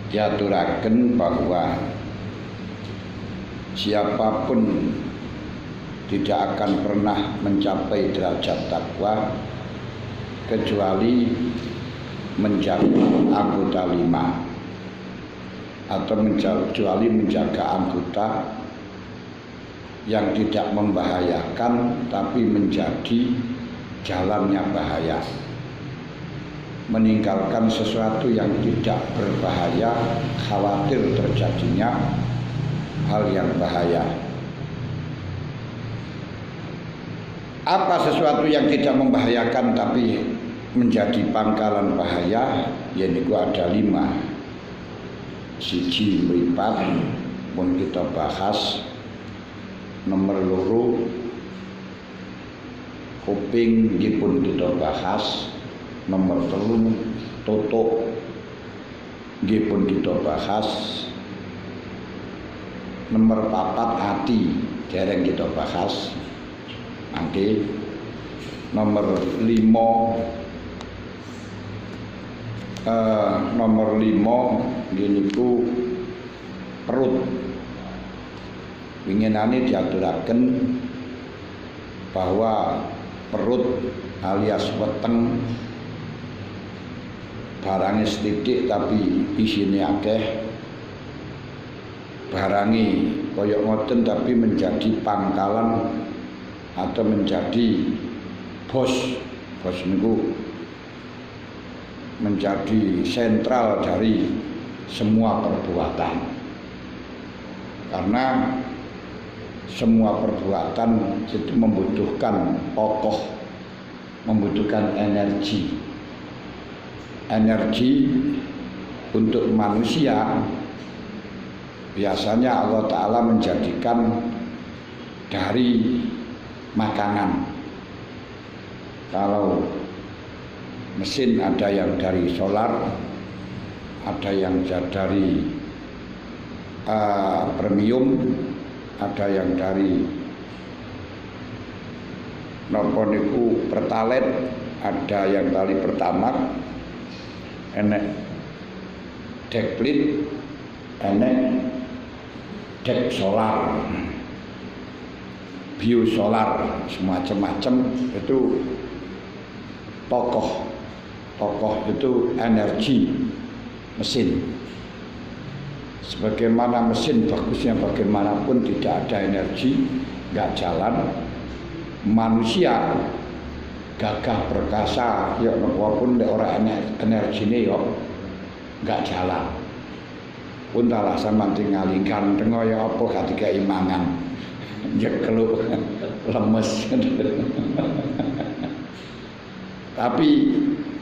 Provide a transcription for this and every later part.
diaturaken bahwa siapapun tidak akan pernah mencapai derajat takwa kecuali menjaga anggota 5 atau kecuali menjaga anggota yang tidak membahayakan tapi menjadi jalannya bahaya, meninggalkan sesuatu yang tidak berbahaya khawatir terjadinya hal yang bahaya. Apa sesuatu yang tidak membahayakan tapi menjadi pangkalan bahaya? Yaitu ada 5. Siji mripat pun kita bahas. Nomor 2 kuping pun kita bahas. Nomor 3 tutuk pun kita bahas. Nomor 4 hati dereng kita bahas. Oke. Nomor 5 gini ku perut. Winginane diaturaken bahwa perut alias weteng barangnya sithik tapi isine akeh, barangi koyok ngoten tapi menjadi pangkalan atau menjadi bos niku menjadi sentral dari semua perbuatan, karena semua perbuatan itu membutuhkan pokok, membutuhkan energi untuk manusia. Biasanya Allah Ta'ala menjadikan dari makanan. Kalau mesin ada yang dari solar, ada yang dari premium, ada yang dari napa niku pertalite, ada yang dari pertamax, enek deklit, enek dek solar, biosolar, semacam-macam itu tokoh itu energi mesin. Sebagaimana mesin bagusnya bagaimanapun tidak ada energi nggak jalan. Manusia gagah perkasa ya walaupun ora energine yo nggak jalan. Pun alasan manting ngalingkan tengok ya apa gak dikei mangan. Jekeluk lemes. Tapi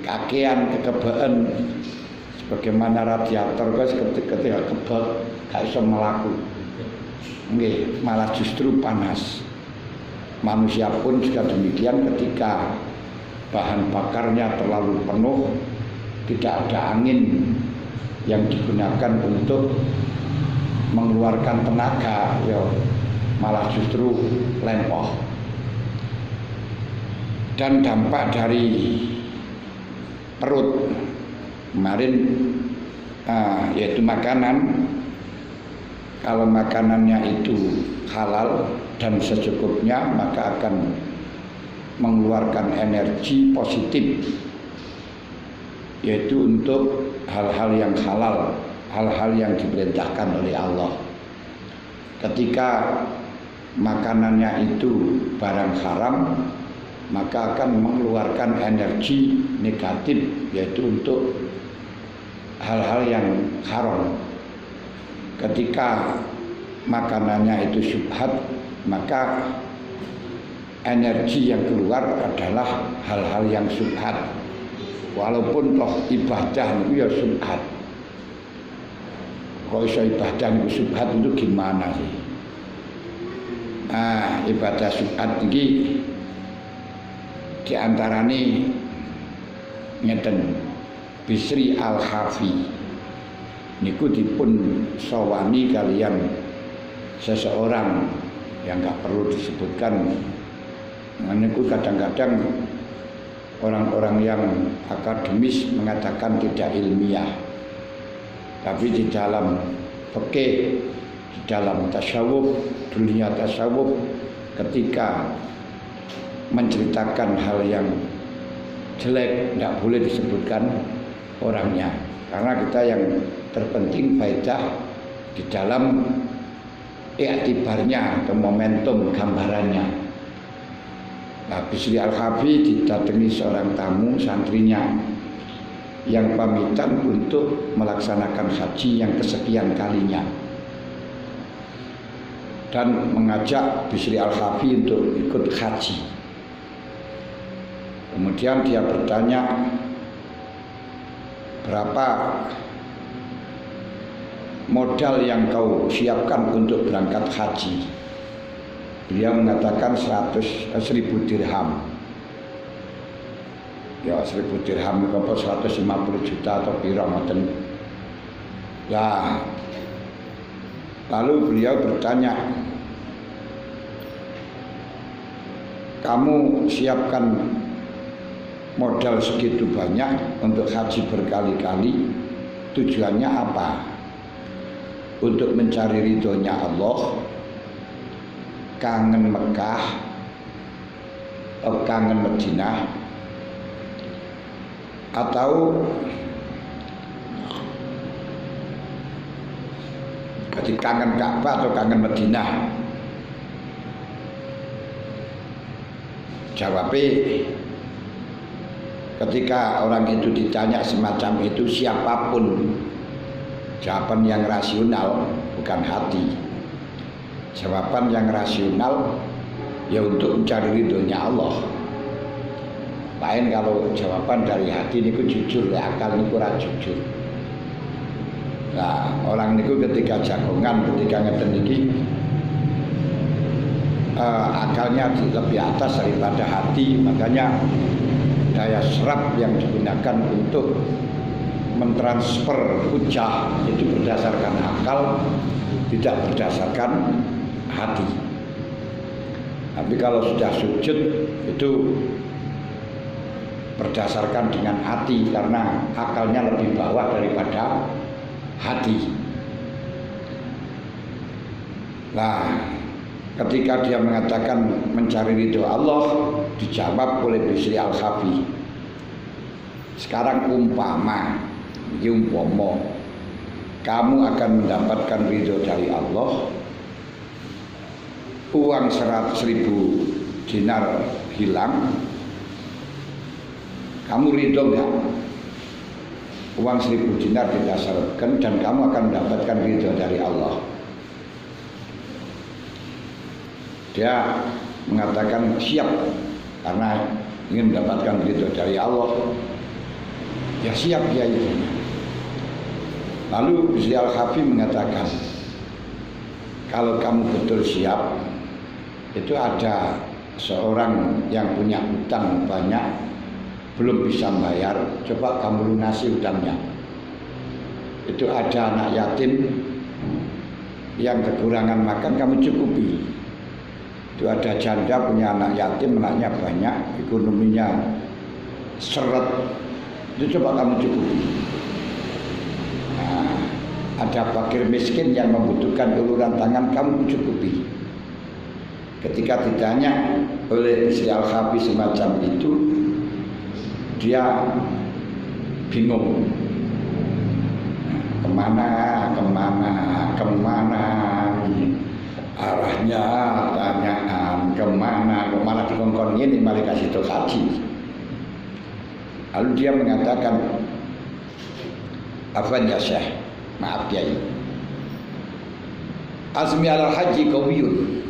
kakean kekebaan sebagaimana radiator guys ketika kebak gak iso melaku. Nggih, malah justru panas. Manusia pun juga demikian, ketika bahan bakarnya terlalu penuh, tidak ada angin yang digunakan untuk mengeluarkan tenaga, ya malah justru lempoh. Dan dampak dari perut kemarin yaitu makanan. Kalau makanannya itu halal dan secukupnya, maka akan mengeluarkan energi positif, yaitu untuk hal-hal yang halal, hal-hal yang diperintahkan oleh Allah. Ketika makanannya itu barang haram, maka akan mengeluarkan energi negatif, yaitu untuk hal-hal yang haram. Ketika makanannya itu syubhat, maka energi yang keluar adalah hal-hal yang syubhat. Walaupun toh ibadah itu ya syubhat. Kok iso ibadah itu syubhat itu gimana sih? Ibadah syubhat ini diantaranya ngeten Bisri Al-Hafi niku dipun sawani kalian seseorang yang nggak perlu disebutkan. Niku kadang-kadang orang-orang yang akademis mengatakan tidak ilmiah, Tapi di dalam fikih, di dalam tasawuf, dunia tasawuf, ketika menceritakan hal yang jelek tidak boleh disebutkan orangnya, karena kita yang terpenting faedah di dalam iktibarnya atau momentum gambarannya. Nah, Bisri Al-Khafi didatangi seorang tamu santrinya yang pamitan untuk melaksanakan haji yang kesekian kalinya dan mengajak Bisri Al-Khafi untuk ikut haji. Kemudian dia bertanya, berapa modal yang kau siapkan untuk berangkat haji? Beliau mengatakan 1.000 dirham. Ya 1.000 dirham itu apa 150 juta atau piro ngoten. Lah lalu beliau bertanya, kamu siapkan modal segitu banyak untuk haji berkali-kali, tujuannya apa? Untuk mencari ridhonya Allah, kangen Mekah atau kangen Madinah, atau jadi kangen Ka'bah atau kangen Madinah? Jawabnya, ketika orang itu ditanya semacam itu, siapapun, jawaban yang rasional, bukan hati. Jawaban yang rasional ya untuk mencari ridhonya Allah. Lain kalau jawaban dari hati niku jujur, ya akal niku ora jujur. Nah, orang niku ketika jagongan, ketika ngeten iki akalnya lebih atas daripada hati, makanya daya serap yang digunakan untuk mentransfer hujah itu berdasarkan akal, tidak berdasarkan hati. Tapi kalau sudah sujud itu berdasarkan dengan hati, karena akalnya lebih bawah daripada hati. Nah, ketika dia mengatakan mencari ridho Allah, dijawab oleh Bisri Al-Khafi, sekarang umpama kamu akan mendapatkan ridho dari Allah, uang 100.000 dinar hilang, kamu ridho enggak? Uang 1.000 dinar didasarkan dan kamu akan mendapatkan ridho dari Allah. Dia mengatakan siap karena ingin mendapatkan ridho dari Allah. Ya siap dia itu. Lalu Bisri Al-Khafi mengatakan, kalau kamu betul siap, itu ada seorang yang punya utang banyak, belum bisa bayar, coba kamu lunasi utangnya. Itu ada anak yatim yang kekurangan makan, kamu cukupi. Itu ada janda punya anak yatim, anaknya banyak, ekonominya seret, itu coba kamu cukupi. Nah, ada fakir miskin yang membutuhkan uluran tangan, kamu cukupi. Ketika ditanya oleh Bisri Al-Khafi semacam itu, dia bingung. Kemana arahnya tanyaan, kemana dikongkon ini malah kasih tahu haji. Lalu dia mengatakan, afwan ya Syekh, maaf Kiai, azmi al haji qawiyun,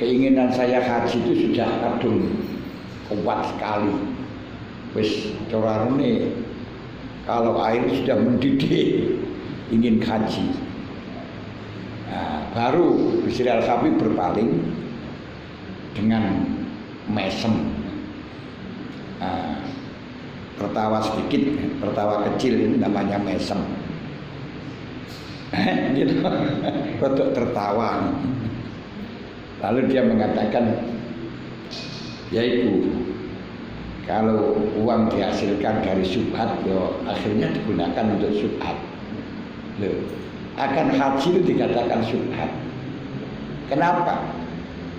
keinginan saya haji itu sudah kadung kuat sekali. Wis corane kalau air sudah mendidih ingin haji. Nah, baru Bisri Al-Khafi berpaling dengan mesem, tertawa sedikit, tertawa kecil, ini namanya mesem. Gitu, untuk tertawa. Lalu dia mengatakan, ya ibu, kalau uang dihasilkan dari syubhat, ya akhirnya digunakan untuk syubhat. Loh, akan haji itu dikatakan syubhat. Kenapa?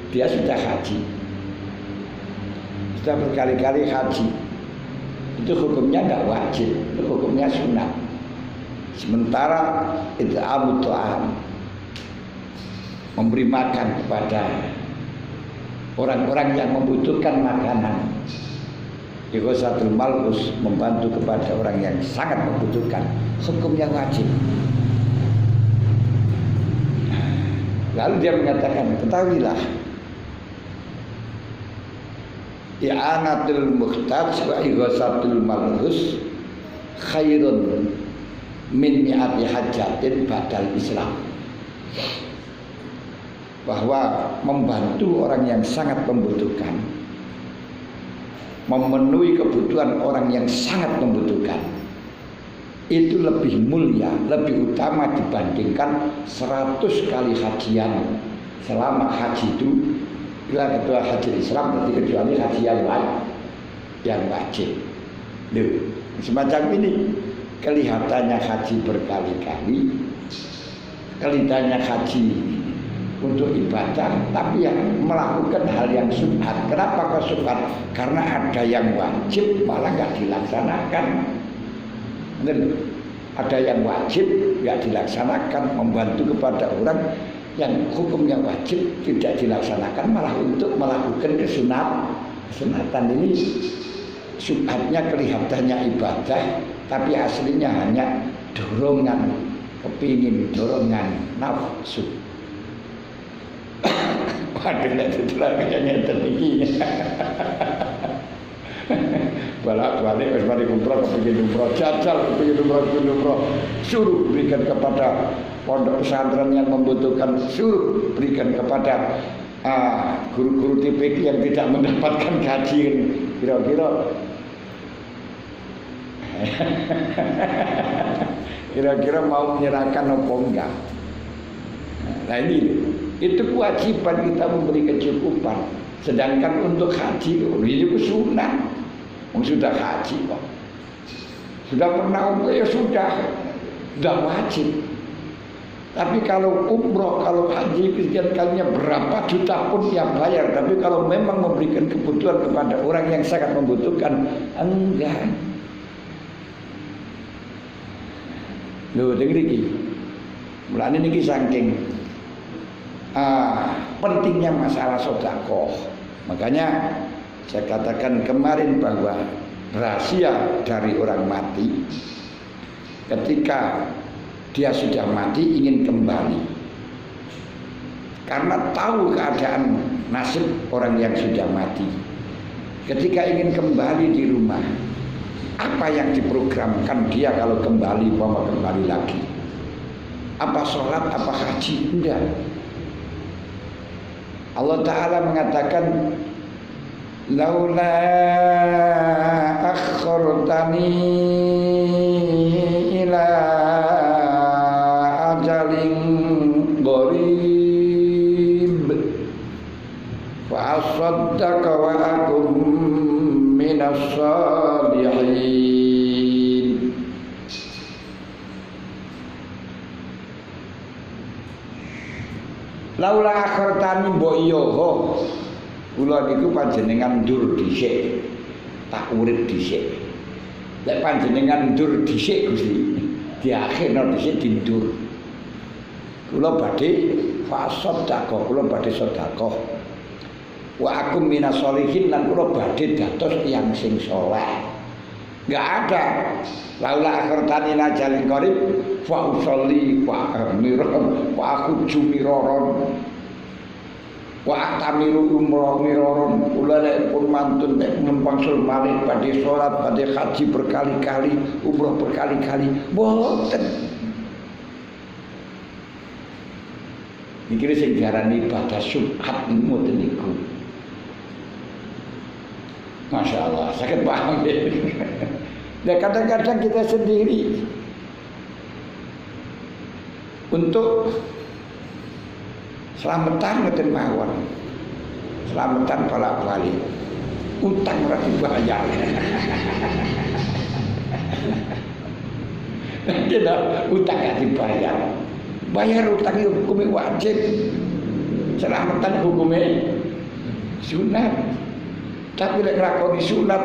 Dia sudah haji, sudah berkali-kali haji. Itu hukumnya nggak wajib, itu hukumnya sunat. Sementara itu ta'am, memberi makan kepada orang-orang yang membutuhkan makanan. Ighasatul malhus, membantu kepada orang yang sangat membutuhkan, hukumnya wajib. Lalu dia mengatakan, ketahuilah, i'anatul muhtaj wa ighasatul malhus khairun min mi'ati hajatin badal Islam. Bahwa membantu orang yang sangat membutuhkan, memenuhi kebutuhan orang yang sangat membutuhkan, itu lebih mulia, lebih utama dibandingkan 100 kali hajian. Selama haji itu, bila ketua haji Islam, berarti kecuali haji yang lain yang wajib. Loh, semacam ini kelihatannya haji berkali-kali, kelihatannya haji untuk ibadah, tapi yang melakukan hal yang syubhat. Kenapa kok syubhat? Karena ada yang wajib malah nggak dilaksanakan. Ada yang wajib nggak dilaksanakan, membantu kepada orang yang hukumnya wajib tidak dilaksanakan, malah untuk melakukan kesunatan. Ini syubhatnya kelihatannya ibadah, tapi aslinya hanya dorongan, kepingin, dorongan nafsu. Padahal itu kayaknya tertinggi. Balik-balik wis mari umroh, kepingin umroh, jajal kepingin umroh, suruh berikan kepada pondok pesantren yang membutuhkan, suruh berikan kepada guru-guru TPQ yang tidak mendapatkan gaji. Kira-kira mau menyerahkan apa enggak? Nah ini itu kewajiban kita memberi kecukupan. Sedangkan untuk haji ini sunat. Sudah haji kok, sudah pernah umroh ya sudah wajib. Tapi kalau umroh, kalau haji sekian kalinya berapa juta pun yang bayar. Tapi kalau memang memberikan kebutuhan kepada orang yang sangat membutuhkan, enggak. Loh, dengar iki. Mulane niki saking pentingnya masalah sedekah. Makanya saya katakan kemarin bahwa rahasia dari orang mati ketika dia sudah mati ingin kembali, karena tahu keadaan nasib orang yang sudah mati. Ketika ingin kembali di rumah, apa yang diprogramkan dia kalau kembali, mau kembali lagi? Apa sholat, apa haji? Enggak. Allah Ta'ala mengatakan, laula akhortani ila ajalin qarib fa asaddaqa wa akum minas salihin. Laula akhortani mbok yo kula niku panjenengan ndur dhisik, tak urip dhisik. Lek panjenengan ndur dhisik Gusti, diakhirno dhisik dindur. Kula badhe fasodaqah, kula badhe sedekah. Wa akum minas sholihin, lan kula badhe dados tiyang sing saleh. Enggak ada laula akhirtani najalin qarib fa usolli fa amiron fa aku jumiroron wa tamiru umroh kula nek pun mantun nek mun pangsul malih badhe salat badhe haji berkali-kali, umroh berkali-kali, mboten. Iki sing diarani ibadah syubhat ngoten niku. Masya Allah, sakit paham ya. Nah, kadang-kadang kita sendiri untuk selamatan ngeten mawon. Selamatan balik utang ora dibayar. Kita utang gak dibayar. Bayar utang itu hukumnya wajib. Selamatan hukumnya sunat. Tapi lek nglakoni sunat,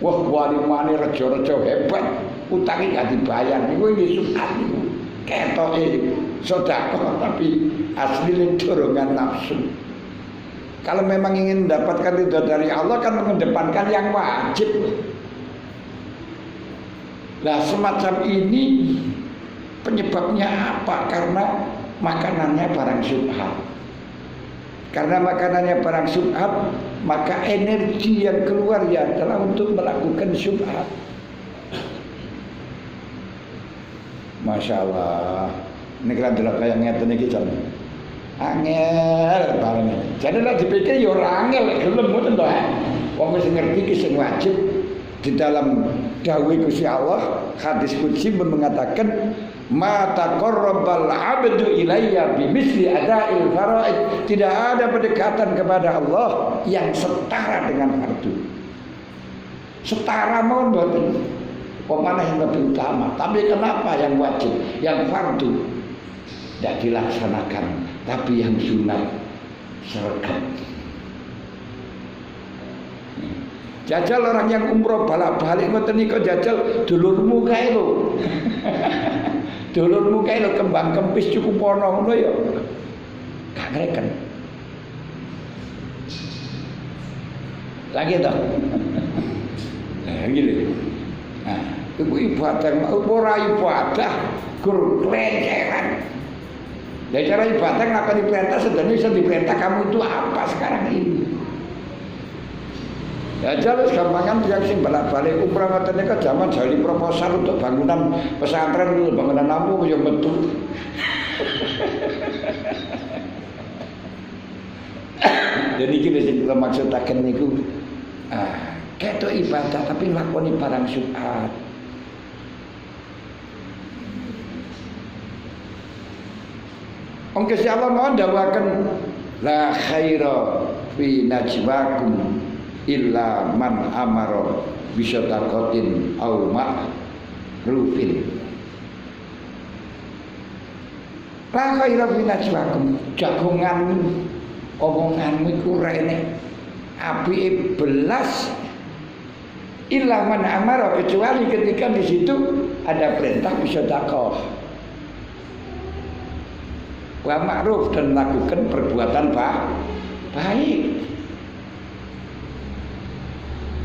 wah wali-wali rejo-rejo hebat, utangnya gak dibayar. Niku iki sunat niku. Ketoke sedekah tapi asline dorongan nafsu. Kalau memang ingin mendapatkan ridho dari Allah kan mengedepankan yang wajib. Nah semacam ini penyebabnya apa? Karena makanannya barang syubhat. Karena makanannya barang syubhat, maka energi yang keluar ya adalah untuk melakukan syubhat. Masya Allah. Ini kalian tidak kayak ngeten iki jan. Angel bareng. Jadi lah dipikir ya ora angel lek gelem ngoten to. Wong wis ngerti ki sing wajib di dalam dawuh Gusti Allah, hadis qudsi mengatakan ma taqarrabal 'abdu ilayya bimisli ada'il faraid. Tidak ada pendekatan kepada Allah yang setara dengan fardu. Setara mohon mboten. Mana yang lebih utama? Tapi kenapa yang wajib, yang fardu tidak dilaksanakan, tapi yang sunat sergap? Jajal orang yang umroh balik ngoten niku jajal dulurmu kae lho. Dulurmu kae lho kembang kempis cukup ana ngono ya. Gak ngreken. Lagi toh. Nah, gitu. Nah, itu ibadah, ora ibadah, gur keleceran. Ya cara ibadah ngapa diperintah, sebenarnya bisa diperintah kamu itu apa sekarang ini? Ya jelas gampangan yang sing balik umrah ngoten niku zaman jali proposal untuk bangunan pesantren itu bangunan lampu yang betul. Jadi kita sing kula maksudaken niku ketok ibadah tapi nglakoni barang syubhat. Wong Gusti Allah mau ndawaken la khaira fi najwakum illa man amara bisadaqatin aw ma'rufin. La khaira fi najwakum, jagonganmu omonganmu iku rene apike belas illa man amara, kecuali ketika di situ ada perintah bisadaqah wa ma'ruf dan melakukan perbuatan baik.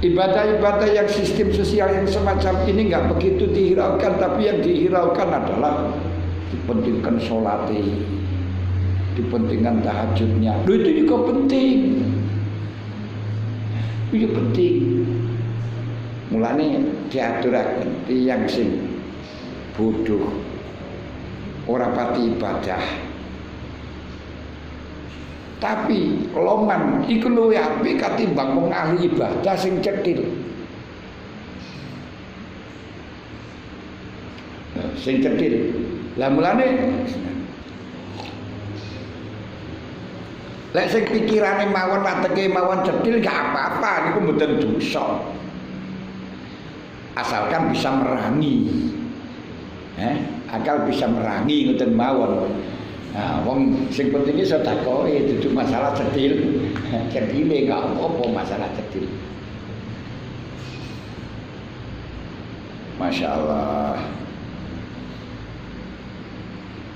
Ibadah-ibadah yang sistem sosial yang semacam ini nggak begitu dihiraukan, tapi yang dihiraukan adalah dipentingkan sholatnya, dipentingkan tahajudnya. Itu juga penting. Itu penting. Mulane diaturaken tiyang sing bodoh ora pati ibadah. Tapi loman iku luwih apik katimbang wong ahli ibadah sing cethil. Sing cethil. Lah mulane lek sing pikirane mawon wateke mawon cethil gak apa-apa niku mboten dosa. Asalkan bisa merangi. Akal bisa merangi ngoten mawon. Nah, wong sing penting iki sedekah dudu masalah cethil. Cethile gak apa-apa masalah cethil. Masya Allah.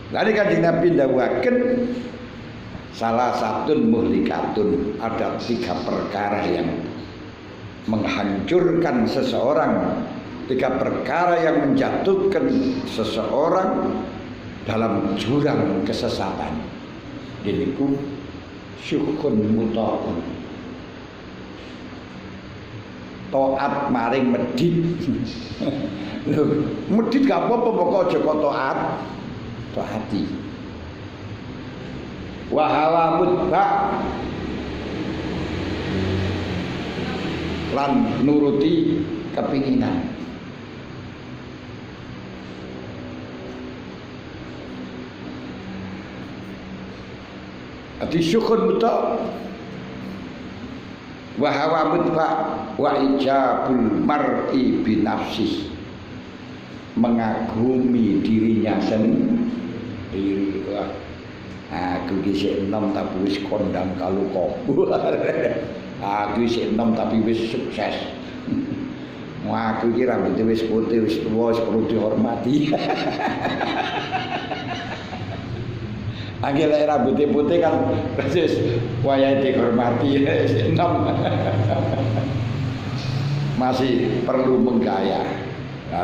Lalu Kanjeng Nabi ndawuhaken salah satu muhlikatun, ada 3 perkara yang menghancurkan seseorang, 3 perkara yang menjatuhkan seseorang dalam jurang kesesatan. Diniku syukhun muta'un, taat maring medit. Lho, medit gak apa-apa pokok aja kok taati. Wa hawa mutba, lan nuruti kepinginan. Ati syukur betul. Wa hawa mutba wa ijabul mar'i binafsih. mengagumi dirinya sendiri. Wah, aku isih enom tapi wis kondang kalu kopo. Aku isih enom tapi wis sukses. Wah, aku iki rambutnya wis putih, wis tua, wis perlu dihormati. Akhirnya rambutnya putih kan terus wayah dihormati, wis enom. Masih perlu menggaya. Nah,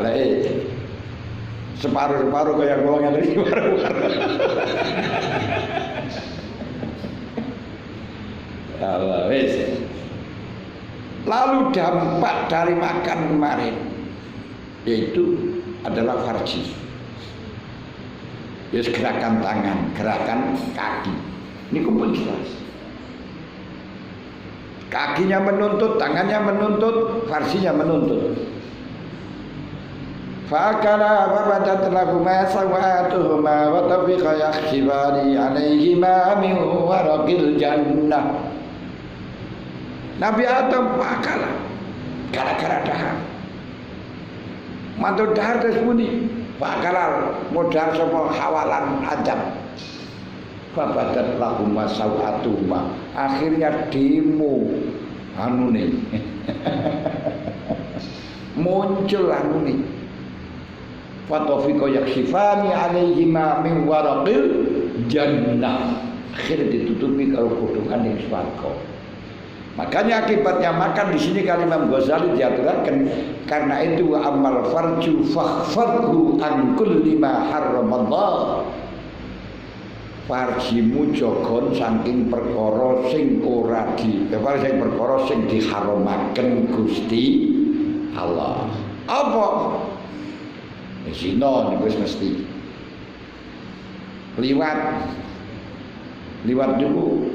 separuh-separuh kayak golongan dari separuh-separuh. Allah wis. Lalu dampak dari makan kemarin yaitu adalah farji. Yes, gerakan tangan, gerakan kaki. Ini kumpul jelas. Kakinya menuntut, tangannya menuntut, farjinya menuntut. Fakala fabadat lahuma sawatuhuma wa tafiqa yakhsibani alaihima min waraqil jannah. Nabi Adam fakala gara-gara dahar. Mantu dahar terus muni fakala modal sapa hawalan Adam. Fabadat lahuma sawatuhuma. Akhirnya demo anune. Muncul anune. Fatofiqo yaksifani alaihima min waraqil jannah. Akhirnya ditutupi kalau godongan yang swarga. Makanya akibatnya makan di sini kali Imam Ghazali diaturakan karena itu wa amal farju fakhfadhu an kulli ma harramallah. Farjimu jogon saking perkara sing ora sing perkara sing diharamaken Gusti Allah. Apa? Zina niku wis mesti. Liwat dulu.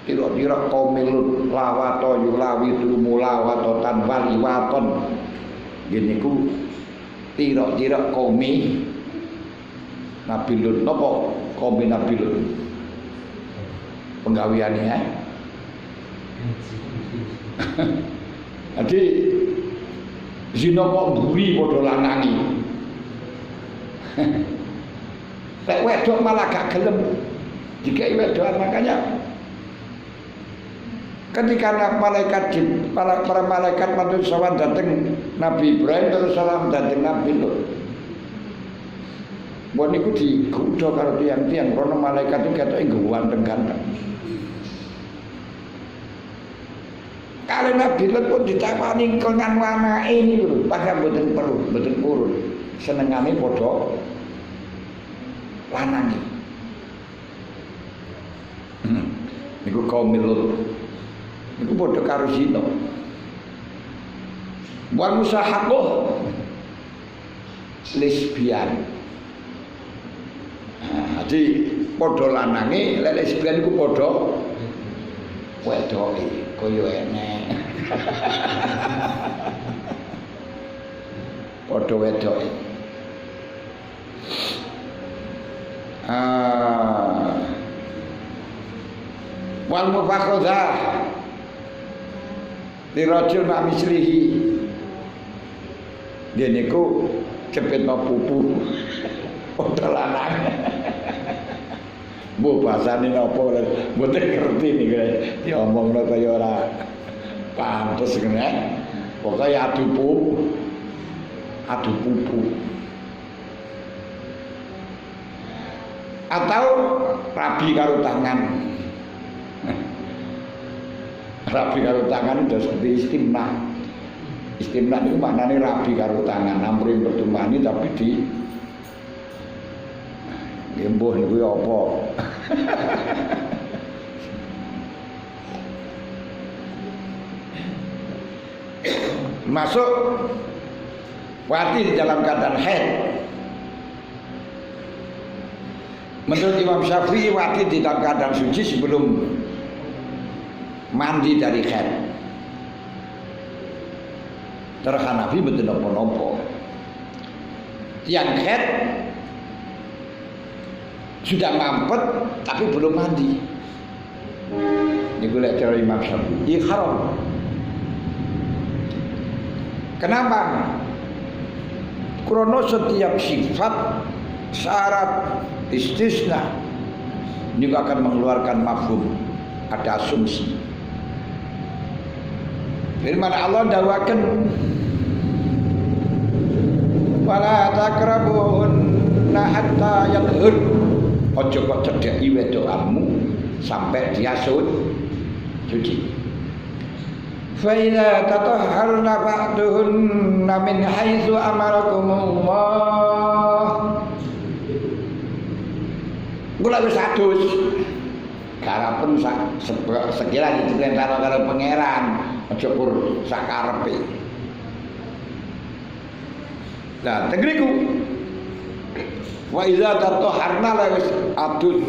Kira-kira komil lawato yulawitu mulawato tanpa liwaton. Gini ku tira-tira komi nabilun napa komi nabilun penggaweane ya. Jadi zina kok mburi padha lanangi. Lek wedok malah gak gelem dikai wedokan. Makanya ketika para malaikat matur sowan dateng Nabi Ibrahim terus salam dateng Nabi Lut. Mbon niku digodha karo tiyang-tiyang rono malaikat itu ketoke ganteng-ganteng. Kalau Nabi Lut pun ditawani kelan anake niku padha mboten purun. Senengane padha lanang. Niku kaum Lut. Niku padha karo zina. Wa musahaqah lesbian. Jadi padha lanange, lek lesbian iku padha wedoke kaya enek. Padha wedoke. Wal mufakhadzah dirajul mak mislihi. Dene ku cepetno pupu. Padha lanang. Mbok basane napa mboten ngerti niku diomongno kaya ora pantes ngene. Pokoke adu pupu. Atau rabi karo tangan. Rabi karo tangan itu seperti istimna. Istimna itu maknanya rabi karo tangan, amrin pertumani tapi di gembuh niku apa? Masuk wati di dalam keadaan haid. Menurut Imam Syafi'i wati di dalam keadaan suci sebelum mandi dari haid. Terus Hanafi betul nopo-nopo. Yang haid sudah mampet tapi belum mandi. Ini gue lihat cara Imam Syafi'i haram. Kenapa? Krono setiap sifat syarat istisna ini akan mengeluarkan mafhum, ada asumsi. Firman Allah dawakan wala takrabunna hatta yathur. Ojo kok cedhaki wedokanmu sampai dia suci. Fa idza tatahharna ba'duhunna min haitsu amarakumullah. Kula wis adus. Garapen sekira dicenteni karo pangeran, aja pur sakarepe. Nah, tegriku wa iza tatahharna la wis adus.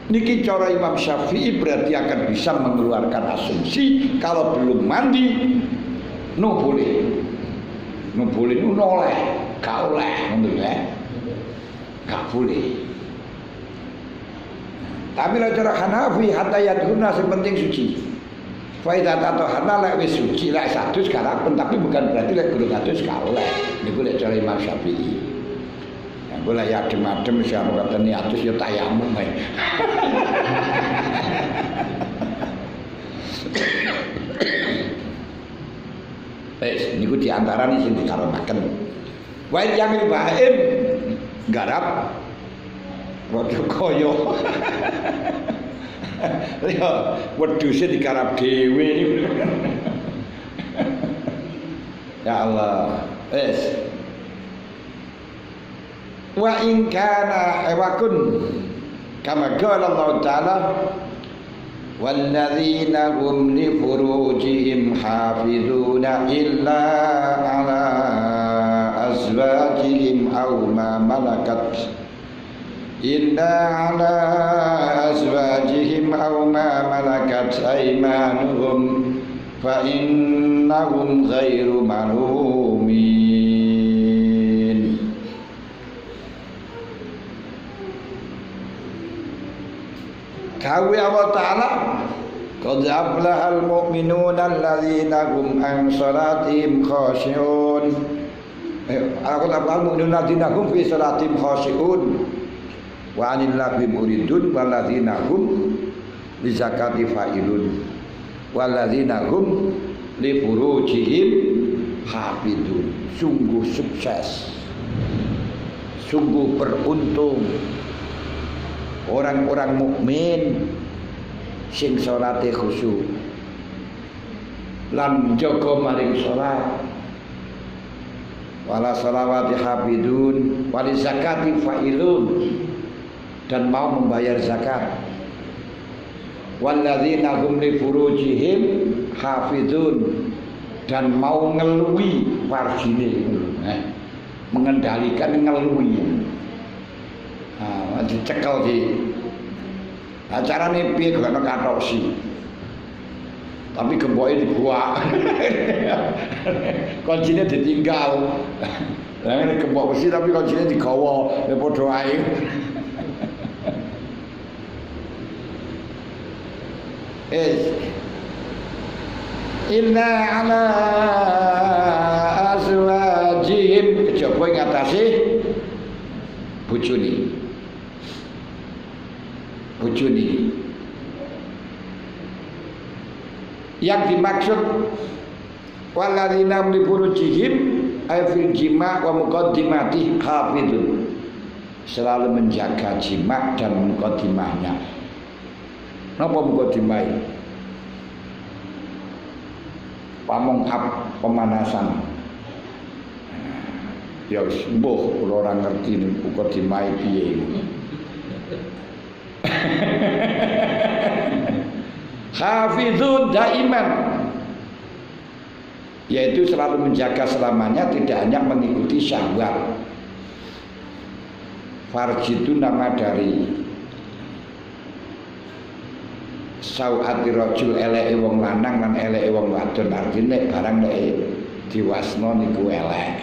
Niki cara Imam Syafi'i berarti akan bisa mengeluarkan asumsi kalau belum mandi no boleh. No boleh no oleh, gak oleh ngono ya. Gak boleh. Tapi lah cara Hanafi hatta yadhuna sing penting suci. Fa idza tatahharna la wis suci la sadus karapen tapi bukan berarti lek guru adus gak oleh. Niku lek cara Imam Syafi'i. Yang boleh ya adem-adem siapa kata ni atus ya tayamum ae. Niku diantara nih sing dikarenaken. Wa yang baim garap rojo koyo. Ya wedhuse digarap dhewe niku. Ya Allah. Wa in kana wakun kama qala Allah taala walladzina hum li furujihim hafizuna illa ala azwajihim aw ma malakat aymanuhum fa innahum ghairu malumin. Kawi Allah Ta'ala qad aflahal mu'minuna alladzina hum an salatihim khashi'un. Qad aflahal mu'minuna alladzina hum fi salatihim khashi'un wa 'anil lagwi muridun walladzina hum li zakati fa'ilun walladzina hum li furujihim hafidun. Sungguh sukses, sungguh beruntung orang-orang mukmin sing salate khusyuk lan jaga maring salat wala salawati habidun wali zakati fa'ilun dan mau membayar zakat walladzina hum li furujihim hafidun dan mau ngelui farjine mengendalikan ngelui. Nah, dicekel di acarane piye gak katok sih. Tapi gemboke dibuak. Kuncine ditinggal. Lah ngene gembok besi tapi kuncine digawa, ya padha ae. Inna ala azwajihim kejaba ngatasi bojone. Yang dimaksud walladzina li furujihim ay fil jima' wa muqaddimati hafidun, selalu menjaga jima' dan muqaddimahnya. Napa muqaddimah? Pamong pemanasan. Ya wis mbuh kula ora ngerti muqaddimah piye. Hafizun daiman, yaitu selalu menjaga selamanya, tidak hanya mengikuti syahwat. Farj itu nama dari sauati rajul, eleke wong lanang lan eleke wong wadon. Artine barang nek diwasno niku elek.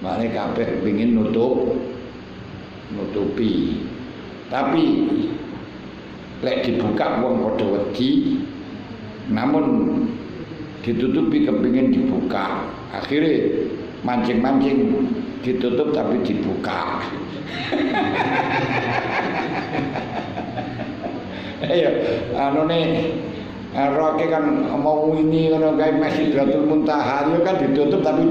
Mane kabeh pengin nutupi. Tapi lek dibuka wong padha wedi, namun ditutupi kepingin dibuka, akhirnya mancing-mancing ditutup tapi dibuka. Ayo, roke kan mau ini ngono kae Sidratul Muntaha yo kan ditutup tapi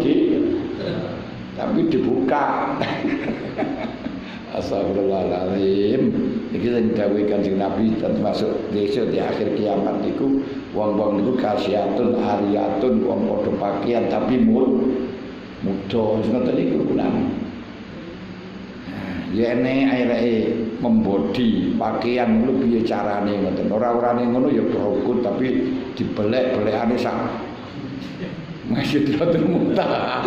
dibuka. Astagfirullahaladzim. Iki sing dawuh Kanjeng Nabi termasuk besok di akhir kiamat iku wong-wong niku kasiatun ariyatun wong padha pakaian tapi muda ngoten niku kunane. Ya ene ae membodi pakaian lu piye carane ngoten. Ora-orane ngono ya berukut tapi dibelek-belekane sak Sidratul Muntaha.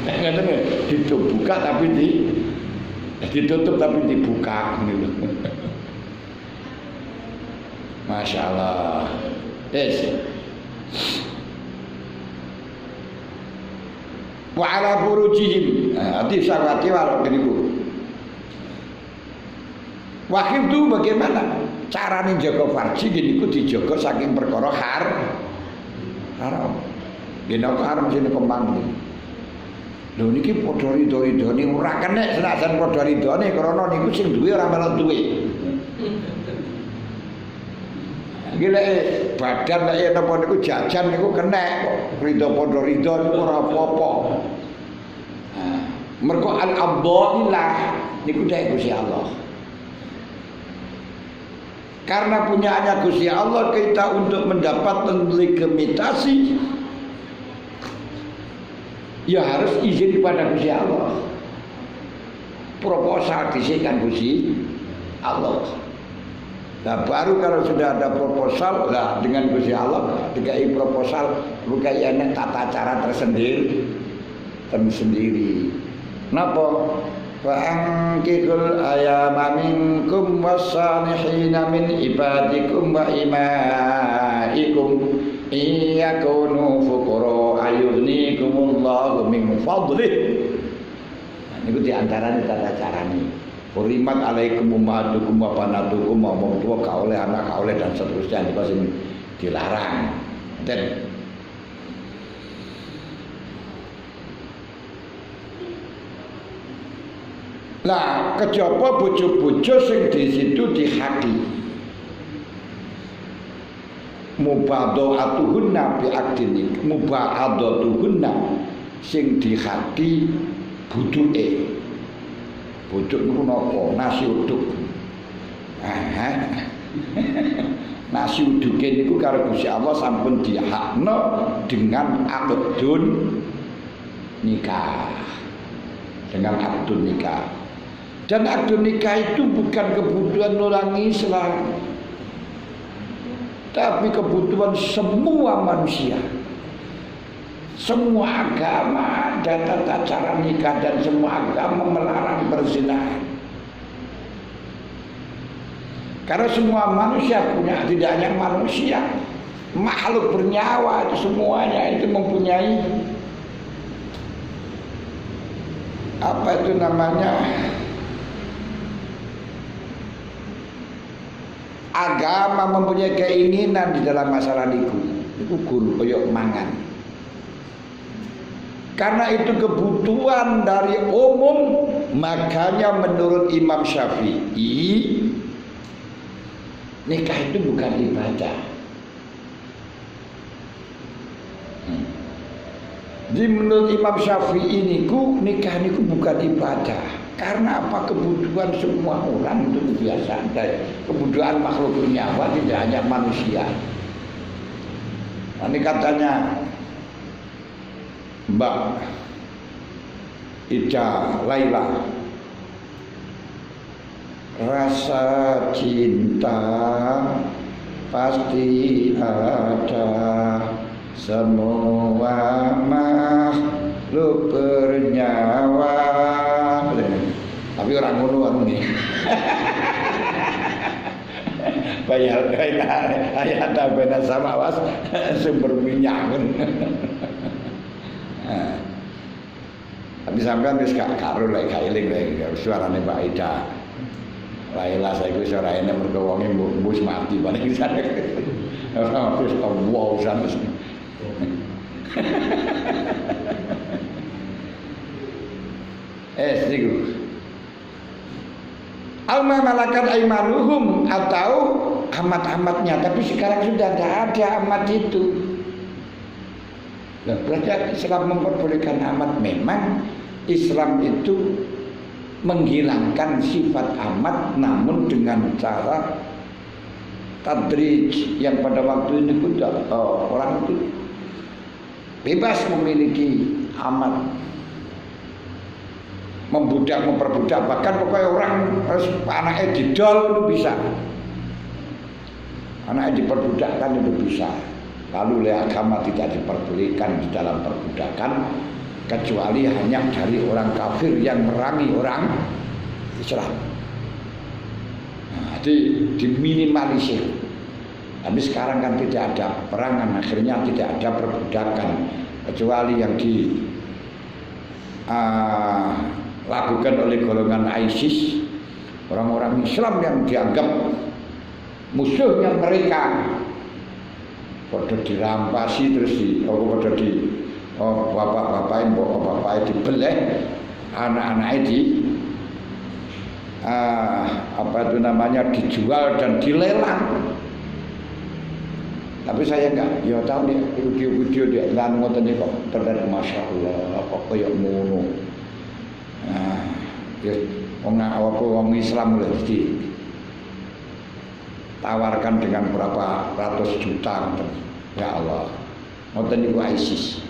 Ngoten dibuka tapi ditutup tapi dibuka gitu. Masya Allah. Wa ala furujihim. Hati syahwati walau niku. Wahim itu bagaimana? Carane jaga farji niku dijaga saking perkara haram. Dina haram sing kembang niku. Lho niki padha ridho-ridhone ora kenek senajan padha ridhone krana niku sing duwe ora melok duwe. Gile badan lek napa niku jajan niku kenek kok ridho padha ridho niku ora apa-apa. Mergo al-abdalillah niku dhewe Gusti Allah. Karena punyaannya Gusti Allah kita untuk mendapatkan legitimasi ya harus izin kepada Gusti Allah. Proposal disikan Gusti Allah. Nah baru kalau sudah ada proposal, lah dengan Gusti Allah dikai proposal bukan enak tata cara tersendiri. Napa? Wa ankihul ayama minkum wassalihina min ibadikum wa imaikum iyakunu fuqara ayughnikumullahu min fadlih. Niku diantarane tata carane. Hurimat alaikum ummatukum wa banatukum wa tua kaoleh anak kaoleh dan seterusnya niku sing dilarang. Dan lah kejaba bojo-bojo sing di situ dihaki. Mubadhatuhunna bi akdin mubadhatuhunna sing dihaki butuke. Buduk niku napa? Nasi uduk. Nasi uduke niku karo Gusti Allah sampun dihakno dengan akdun nikah. Dengan akdun nikah. Dan akdun nikah itu bukan kebutuhan orang Islam, tapi kebutuhan semua manusia. Semua agama ada tata cara nikah dan semua agama melarang perzinahan. Karena semua manusia punya, tidak hanya manusia, makhluk bernyawa itu semuanya itu mempunyai apa itu namanya agama, mempunyai keinginan di dalam masalah niku. Niku guru koyok mangan. Karena itu kebutuhan dari umum, makanya menurut Imam Syafi'i nikah itu bukan ibadah. Jadi menurut Imam Syafi'i niku nikah niku bukan ibadah. Karena apa? Kebutuhan semua orang itu biasa. Kebutuhan makhluk bernyawa tidak hanya manusia. Ini katanya Mbak Ida Laila, rasa cinta pasti ada, semua makhluk bernyawa. Tapi orang ngono nih. Bayar ayat bena sama was sumber minyak. Tapi sampean wis gak karo lek gak eling lek suarane Mbak Ida. Laila saiki suara mergo wonge mbus mati paling sana. Ora wis wow sanes. Niku. Alma malakat aimanuhum atau amat-amatnya, tapi sekarang sudah tidak ada amat itu. Nah, berarti Islam memperbolehkan amat. Memang Islam itu menghilangkan sifat amat, namun dengan cara tadrij yang pada waktu ini sudah orang itu bebas memiliki amat, membudak, memperbudak, bahkan pokoknya orang harus anaknya didol itu bisa, anaknya diperbudakkan itu bisa. Lalu oleh agama tidak diperbolehkan di dalam perbudakan kecuali hanya dari orang kafir yang merangi orang Islam. Nah, diminimalisir. Tapi sekarang kan tidak ada peperangan, akhirnya tidak ada perbudakan kecuali yang dilakukan oleh golongan ISIS, orang-orang Islam yang dianggap musuhnya mereka. Pada dirampasi terus pada bapak-bapak dibeleh, anak-anaknya dijual dan dilelang. Tapi saya enggak, ya tahu nih video dia lan ngoten iki kok terlihat masyaallah kok koyo ngono. Nah, ya wong Islam lho tawarkan dengan berapa ratus juta. Ya Allah, ngoten niku ISIS.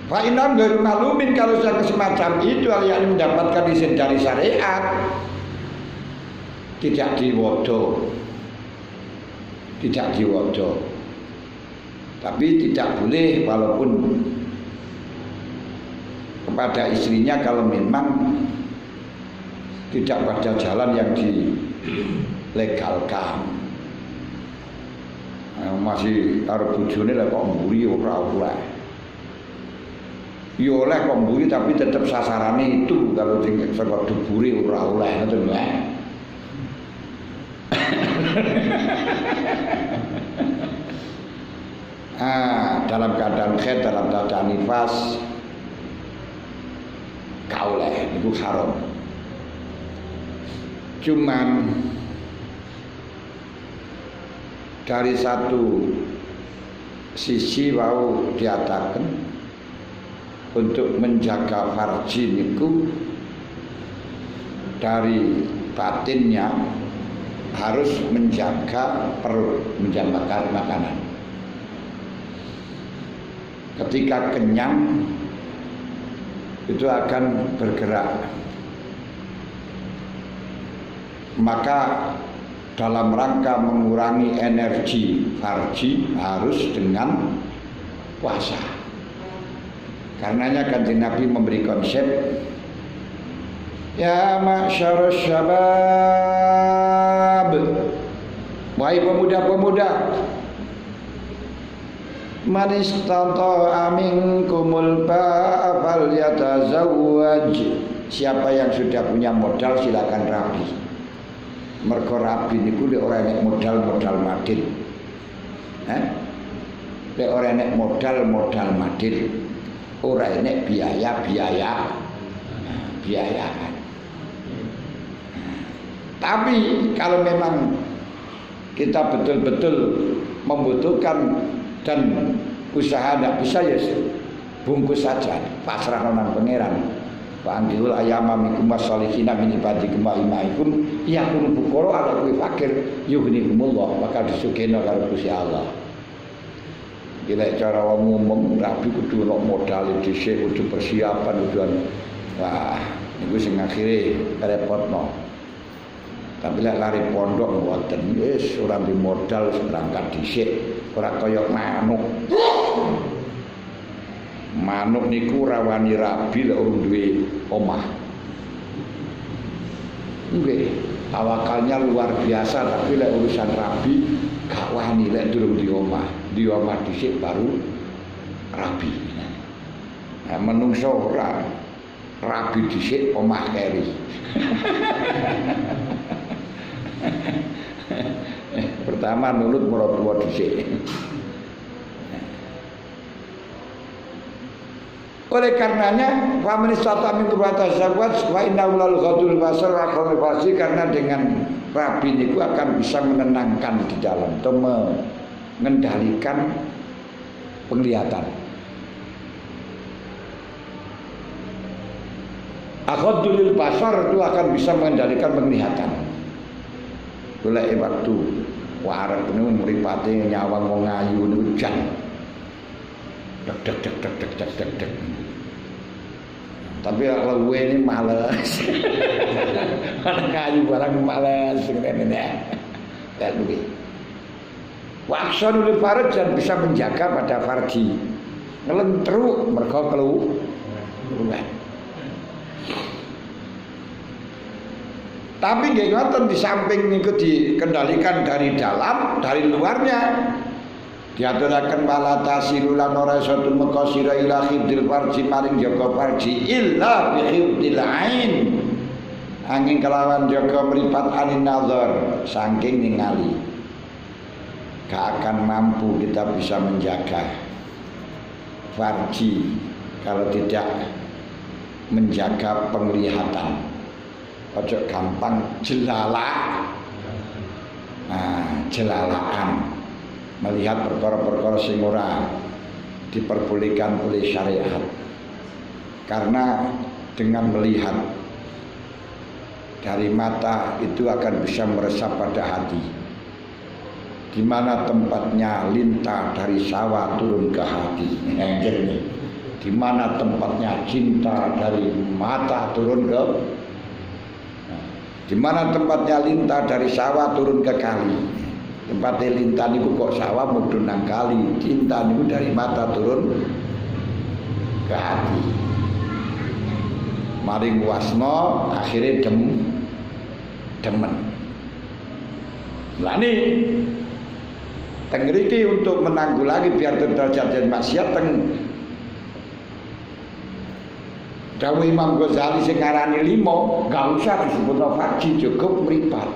Fa inam ghairu malumin, kalau yang semacam itu yang mendapatkan izin dari syariat, tidak diwodo, tapi tidak boleh walaupun kepada istrinya kalau memang tidak pada jalan yang dilegalkan. Masih karo bojone lek kok mburi ora oleh. Ya oleh kok mburi tapi tetap sasarannya itu, kalau sing saka dubure ora oleh ngoten lho. Dalam keadaan haid, dalam keadaan nifas kauleh itu haram. Cuman dari satu sisi wau diatakan untuk menjaga farji niku dari batinnya harus menjaga perut, menjaga makanan. Ketika kenyang itu akan bergerak. Maka dalam rangka mengurangi energi farji harus dengan puasa. Karenanya Kanjeng Nabi memberi konsep, ya ma'syarus syabab, wahai pemuda-pemuda, man istata'a minkumul ba'a falyatazawwaj, siapa yang sudah punya modal silakan rabi. Mergo rabi niku lek ora enek modal madil. Lek ora enek modal madil, ora enek biaya kan. Tapi kalau memang kita betul-betul membutuhkan dan usaha tidak bisa, ya bungkus saja, pasrah nang pangeran. Wa anjil ayama mikum wasolihina min ibadikum wa imaikum yakunu fuqara ala kuwi fakir yughnihumullah, bakal disugihna karo Gusti Allah. Gila cara wong umum rabi kudu ono modal dhisik, kudu persiapan, kudu wah niku sing akhire repotno. Tapi lek lari pondok mboten, wis ora di modal berangkat dhisik, ora kaya manuk. Manuk niku rawani rabi lek urung duwe omah. Nggih, tawakalnya luar biasa, tapi lek urusan rabi gak wani lek durung di omah. Di omah dhisik baru rabi. Nah, menungso ora rabi dhisik omah keri. Pertama nurut marang tuwa dhisik. Oleh karenanya faman istata min kubata zawaj wa innahu lal ghadul basar wa qawli karena dengan rabi niku akan bisa menenangkan di dalam atau mengendalikan penglihatan. Akhadul basar itu akan bisa mengendalikan penglihatan. Golek waktu warep niku mripate nyawang wong ayu niku jan. Dek dek dek dek dek dek dek dek. Tapi kalau gue ini males. Mana kayu barang males ngene ya luwe. Waksanul faraj dan bisa menjaga pada farji. Ngelentru mergo keluar. Tapi nggih ngoten di samping niku dikendalikan dari dalam, dari luarnya. Diaturaken wala tasiru lan ora iso tumeka sira ila khidil farji maring jaga farji illa bi khidil ain angin kelawan jaga mripat anin nazar saking ningali gak akan mampu kita bisa menjaga farji kalau tidak menjaga penglihatan. Ojo gampang jelalak jelalaan melihat perkara-perkara sing ora diperbolehkan oleh syariat. Karena dengan melihat dari mata itu akan bisa meresap pada hati. Di mana tempatnya lintah dari sawah turun ke hati. Di mana tempatnya cinta dari mata turun ke di mana tempatnya lintah dari sawah turun ke kali. Tempatnya lintah niku kok sawah mudhun nang kali, cinta niku dari mata turun ke hati. Maring wasno akhirnya demen. Lah ini teng mriki untuk menanggulangi biar derajat dan maksiat teng dawuh Imam Ghazali sing ngarani 5 gak usah disebut farji, cukup mripat.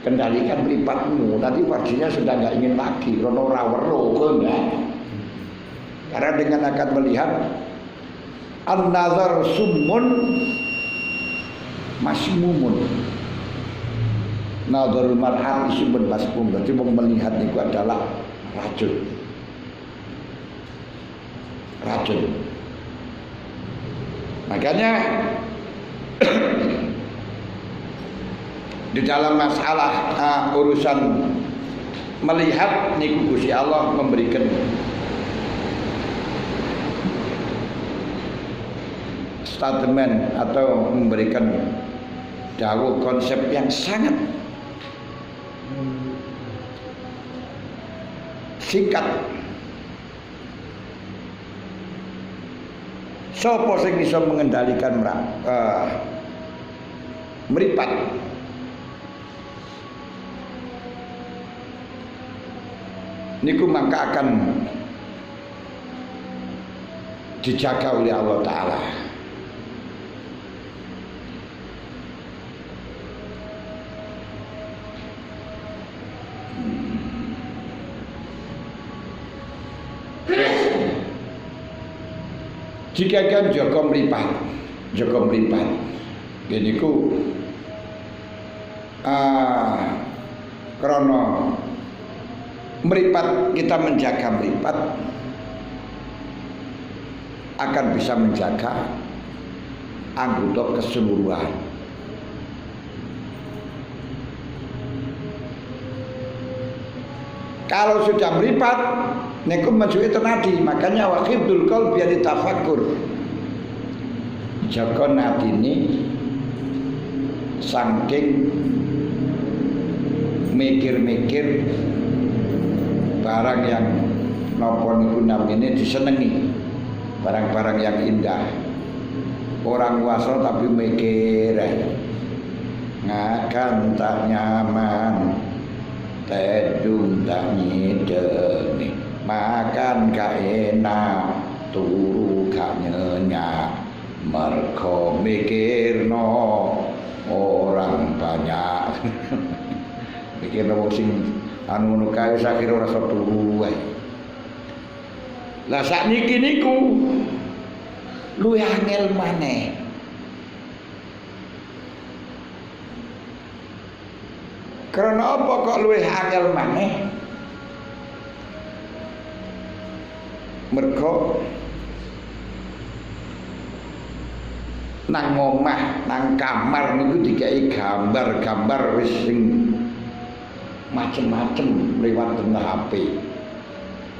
Kendalikan mripatmu, nanti farjinya sudah nggak ingin lagi, rono rawero enggak. Karena dengan akan melihat an-nazar summun masmumun. Nazarul mar'ati summun masmum, berarti melihat itu adalah racun. Racun. Makanya di dalam masalah urusan melihat niku Gusti Allah memberikan statement atau memberikan dawuh konsep yang sangat singkat. Sopo sing bisa mengendalikan meripat? Niku maka akan dijaga oleh Allah Ta'ala. Jika kan Joko meripat, gini ku krono meripat, kita menjaga meripat akan bisa menjaga anggota keseluruhan. Kalau sudah meripat niku mencuit tenadi, makanya waqibul qalbi biar ditafakkur. Jaga natine saking mikir-mikir barang yang napa niku namine disenengi, barang-barang yang indah. Orang wasol tapi mikir ngakan tak nyaman, tedung tak nyideni, makan gak enak, turu gak nyenyak, mergo mikirno orang banyak. Pikir wong sing anu ngono kae sakira ora iso turu wae. Lah sakniki niku luwih angel maneh. Karena apa kok luwih angel maneh? Mergo nang omah, nang kamar niku dikai gambar-gambar wis sing macem-macem lewat HP.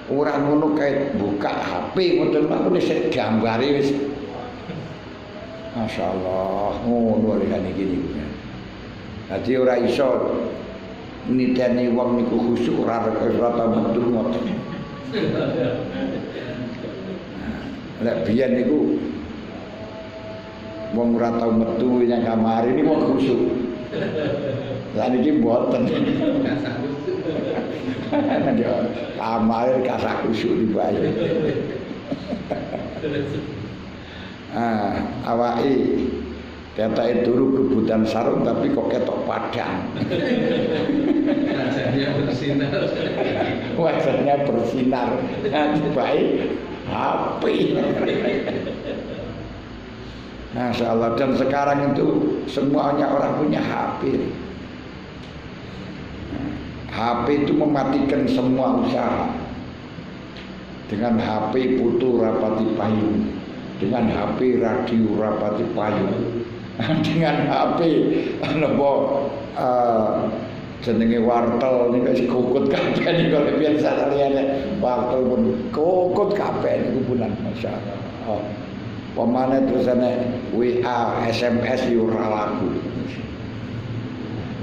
Ora ngono kae buka HP ngoten mawon wis gambare wis. Masyaallah, ngono liyane iki niku. Dadi ora iso niteni wong niku khusuk ora tau metu ngoten. Lek biyen niku wong ora tau metu nang kamar ini wong khusuk. Lah niki mboten. Kamar kasak khusuk dibae. Awake ketoke turu kebutan sarung tapi kok ketok padang. Wajahnya bersinar. Baik HP. Masya Allah. Dan sekarang itu semuanya orang punya HP. HP itu mematikan semua usaha. Dengan HP putu rapati payung, dengan HP radio rapati payung, dengan HP jenenge wartel niku wis kokot kabeh niku kalau biasa liyane wartel pun kokot kabeh niku punan masyaallah. Pemane terus ana WA, SMS yo ora laku.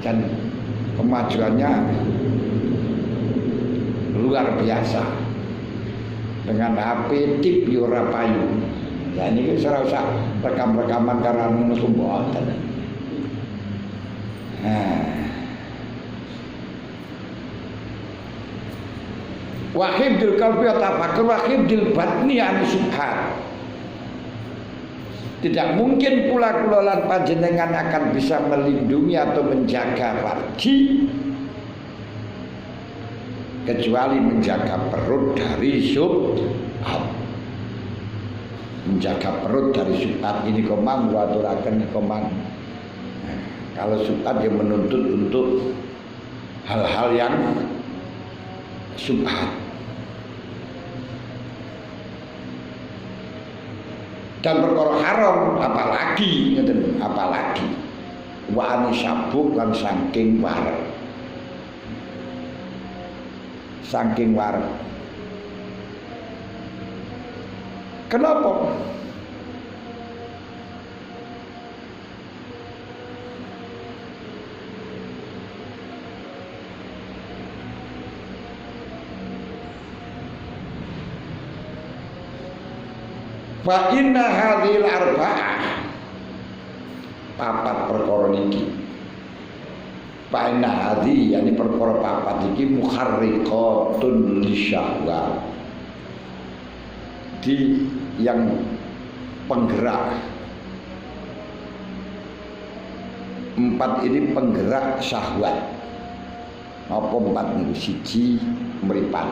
Dan kemajuannya luar biasa. Dengan HP tip yo ora payu. Lah niki ora usah rekam-rekaman karena ngono mboten. Wahibdul qalbi wa tafakkur wahibdul batni an subhan. Tidak mungkin pula kulolan panjenengan akan bisa melindungi atau menjaga farji kecuali menjaga perut dari syubhat. Menjaga perut dari syubhat ini komang waturaken komang. Kalau syubhat dia menuntut untuk hal-hal yang syubhat. Dan perkara haram apalagi ngeten apalagi wani sabuk lan saking wareg. Saking wareg. Kenapa? Fa inna hadhil arba'ah papat perkara niki. Fa inna hadhi yani perkara papat iki mukharriqatun lisyahwat. Di yang penggerak. Empat ini penggerak syahwat. Apa empat niku? Siji mripat.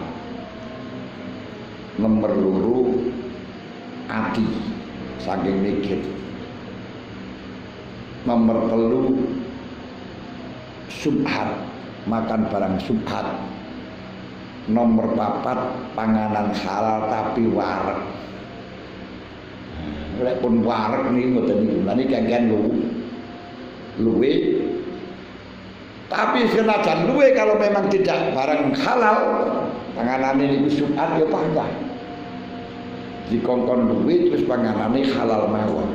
Nomor loro ati saking mikir. Nomor telu subhat, makan barang subhat. Nomor papat panganan halal tapi wareg. Lek pun wareg niku mboten niku. Lah niki kakean luwe. Tapi senajan luwe kalau memang tidak barang halal, panganan niku subhat ya panggah. Dikongkon duit terus panganane halal mawon.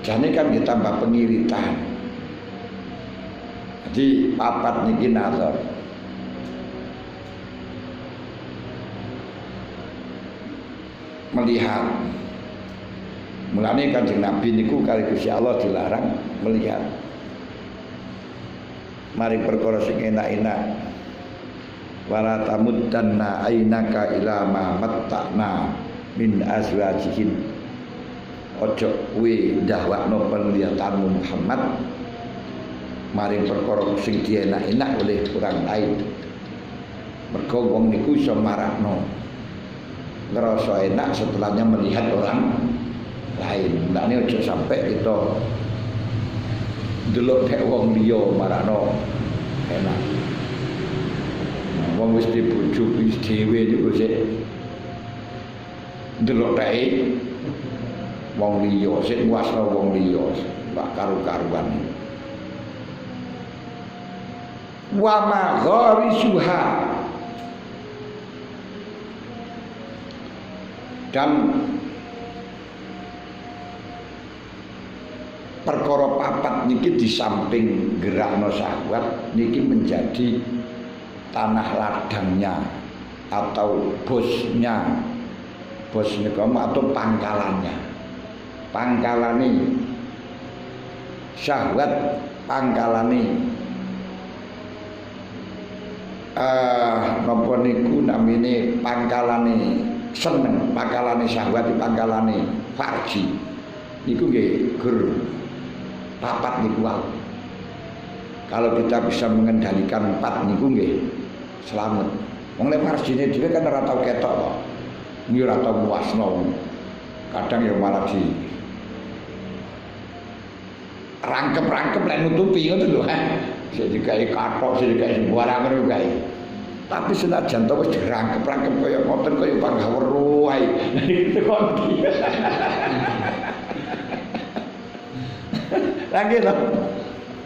Jane kan ditambah pengiritan. Jadi papat niki nazar. Melihat. Mulane Kanjeng Nabi niku kali Gusti Allah dilarang melihat. Mari perkara sing enak-enak. Wala tamuddanna ainaka ila ma matta'na min azwajihim. Ojo kuwi ndawakno penglihatanmu Muhammad maring perkara sing dienak-enak oleh orang lain. Mergo wong niku iso marakno ngerasa enak setelahnya melihat orang lain. Ndakne aja sampai kita delok nek wong liya marakno enak. Wong wis dibujuk wis dhewe niku sik delok tae wong liya sik muasno wong liya bak karu-karuan. Wa ma gharisuha, dan perkara papat niki di samping gerakno syahwat niki menjadi tanah ladangnya atau bosnya, bos niku atau pangkalannya. Pangkalane syahwat, pangkalane napa niku namine pangkalane seneng, pangkalane syahwat, pangkalane farji niku nggih gur papat niku wae. Kalau kita bisa mengendalikan 4 niku nggih selamat. Wong lek farjine dhewe kan ora tau ketok kok. Nggih ora tau muasno. Kadang ya malah di rangkep-rangkep lek nutupi ngoten lho. Sik digawe kathok, sik digawe sembarang ngono kae. Tapi senajan to wis dirangkep-rangkep kaya ngoten kaya panggaweru wae. Niku kok lagi lah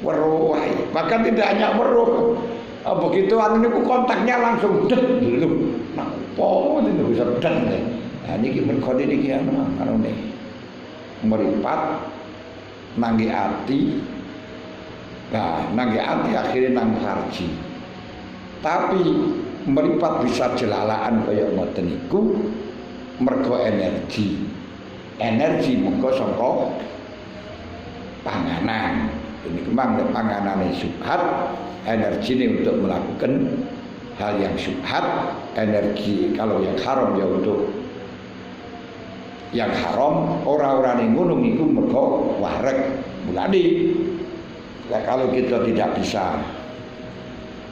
weruh, bahkan tidak hanya weruh, begitu anu niku kontaknya langsung deg lho. Nah, apa niku bisa deg. Nah niki berkode niki anu nih meripat nangge ati. Nah, nangge ati akhirnya nang farji. Tapi meripat bisa jelalaan kaya ngoten niku mergo energi. Energi mengko saka panganan. Ini kemang panganan subhat, energi ini untuk melakukan hal yang subhat, energi kalau yang haram ya untuk yang haram. Orang-orang yang ngono niku mergo wareg. Mulane ya kalau kita tidak bisa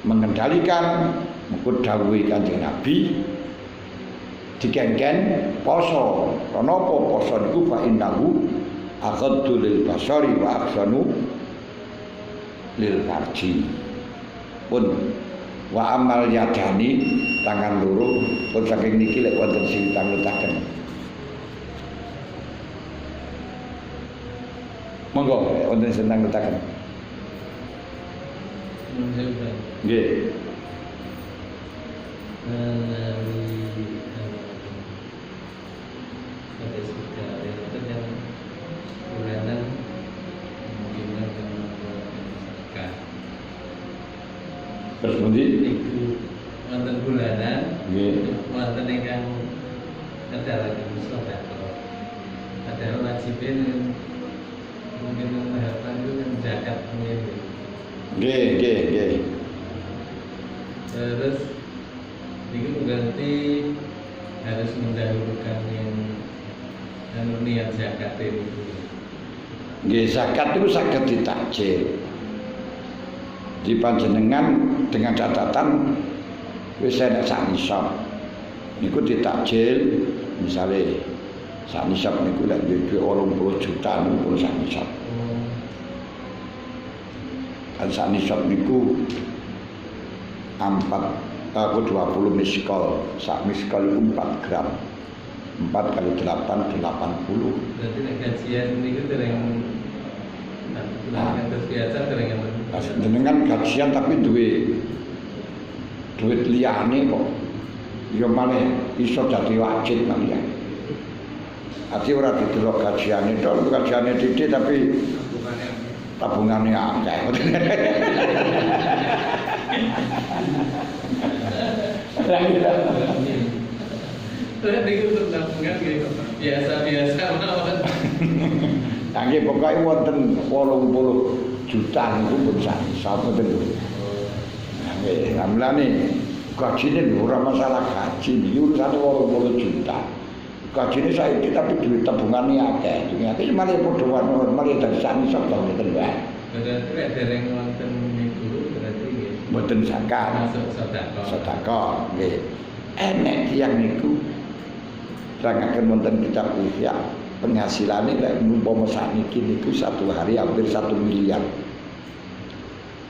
mengendalikan mengko dawuhe Kanjeng Nabi digengken poso. Kenapa poso niku fa innahu aghaddu lil basari wa ahsanu lil farji. Pun wa amal yadani tangan loro pun saking niki lek wonten sing tangletaken. Monggo wonten sing tangletaken. Nggih. Terus pundi? Niku wonten bulanan, wonten ingkang nedalaken sedekah. Padahal wajibin mungkin tahapan itu kan zakat mungkin. Nggih. Terus niku ganti harus mendahulukan yang niat zakat itu. Nggih, zakat itu saged ditakjil. Di panjenengan dengan catatan wis enek sak nisab niku ditakjil, misale sak nisab niku lek duwe 80 juta niku sak nisab. Kan sak nisab niku 20 miskol. Sak miskol itu 4 gram. 4 kali 8 80. Berarti nek gajian niku dereng terus biasa dereng jenengan gajian tapi duit liyane kok ya malah iso dadi wajib malah. Ati ora didelok gajiane tok, gajiane titik tapi tabungane akeh. Niku tabungan nggih biasa-biasa mawon. Nggih pokoke wonten 80 juta niku pun sapa ten. Nggih, amlane gajine ora masalah gaji, urusan 80 juta. Gajine saiki tapi duit tabungane akeh. Duit akeh malah padha wae malah dadi sani sok to ngeten wae. Berarti lek dereng wonten niku berarti nggih. Mboten zakat. Masuk sedekah. Sedekah nggih. Enek tiyang niku rangaken wonten kitab Ihya penghasilane lek umpama sakniki niku satu hari hampir 1 miliar.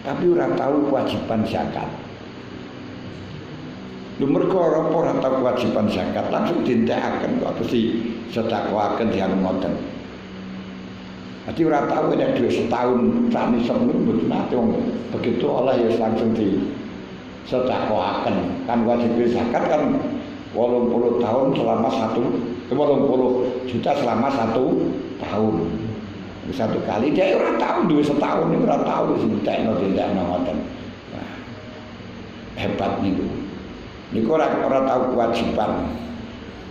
Tapi ora tahu kewajiban zakat. Lho mergo ora tahu kewajiban zakat langsung dintekaken kok mesti sedekahaken dianu ngoten. Jadi ora tahu nek dhuwit setahun sami semene mboten nate wong begitu oleh ya langsung di sedekahaken. Kan wajib zakat kan 80 tahun selama 80 juta selama 1 tahun. Satu kali dia ora tahu duwe setahun niku ora tahu sing tekno ngoten. Nah, hebat niku. Niku ora tahu kewajiban.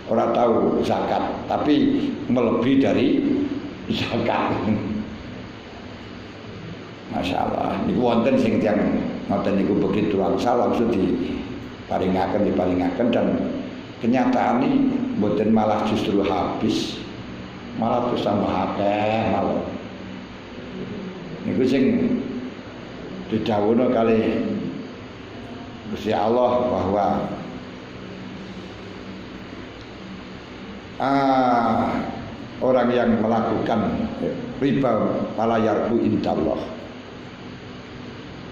Ora tahu zakat, tapi melebihi dari zakat. Masya Allah. Niku wonten sing tiyang ngoten niku begitu langsung diparingaken dan kenyataan ini mboten malah justru habis. Malah terus tambah akeh malah. Niku sing didhawuhna kali Gusti Allah bahwa orang yang melakukan riba fala yarbu indallah.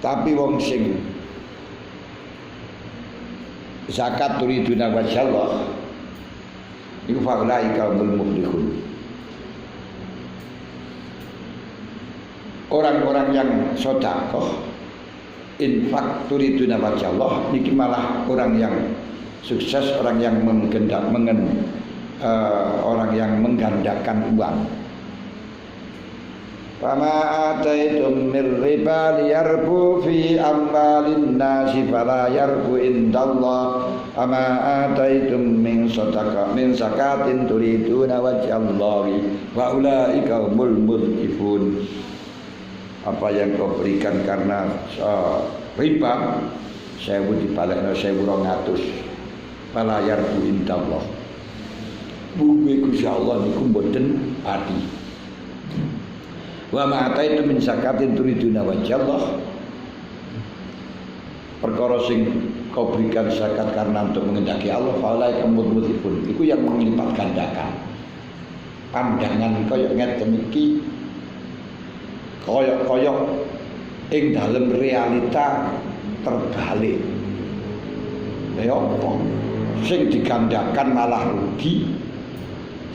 Tapi wong sing zakat turiduna wajhallah iku faulaika humul muflihun. Orang-orang yang sedekah infak turiduna wajhallah niki malah orang yang sukses, orang yang orang yang menggandakan uang. Fama ataitum mir riba liyarbu fi amwalin nasi fala yarbu indallah. Ama ataitum min zakatin turiduna wajhallahi wa ulaika humul mudhifun. Apa yang kau berikan karena riba 1000 dibalekno 1200 fala yarbu indallah. Bumi Gusti Allah niku mboten ati. Wa ma ataitu min zakatin turiduna wajhallah. Perkara sing kau berikan zakat karena untuk mengendaki Allah, faulaika mudhifun. Iku yang melipat gandakan. Pandangan kaya ngeten iki kaya ing dalem realita terbalik. Ya apa? Sing digandakan malah rugi,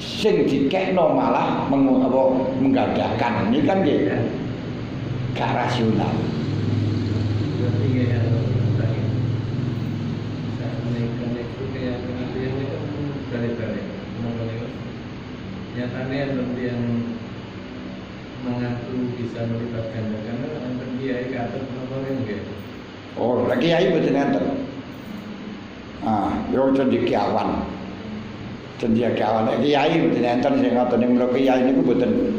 sing dikekno malah menggandakan. Ini kan nggih gak rasional. Berarti ya itu kayak kemudian itu balik-balik. Nyatanya yang mengaku bisa melibat gandakan antara kiai ke atas nomornya enggak? Oh, lagi kiai mboten enten. Yo cendekiawan. Cendekiawan kiai mboten enten sing ngoten niku kiai niku mboten.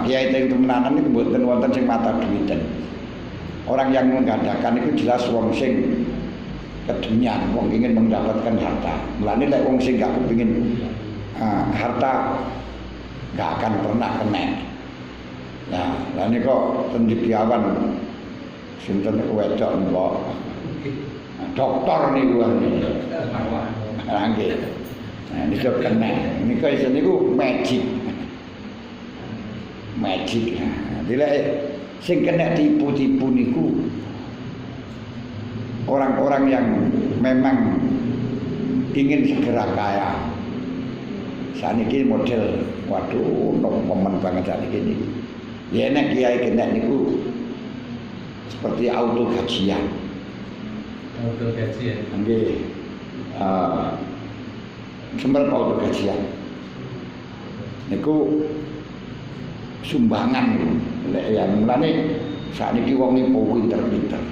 Kiai teng temenanan niku mboten wonten sing mata duwiten. Orang yang menggandakan itu jelas wong sing kedunyan, wong ingin mendapatkan harta. Mulane lek wong sing gak kepengin harta gak akan pernah kena. Nah, lani kok cendekiawan sinten wedok kok dokter niku nggih. Nah, niku kena. Niku iso niku magic. Magic. Dilek sing kena tipu-tipu niku orang-orang yang memang ingin segera kaya. Saniki model waduh momen banget saniki niku. Ya nek kiai kena niku seperti auto gajian. Auto gajian. Nggih. Sumber auto gajian. Niku sumbangan lek ya mulane sakniki wong niku pinter-pinter.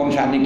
Wong sakniki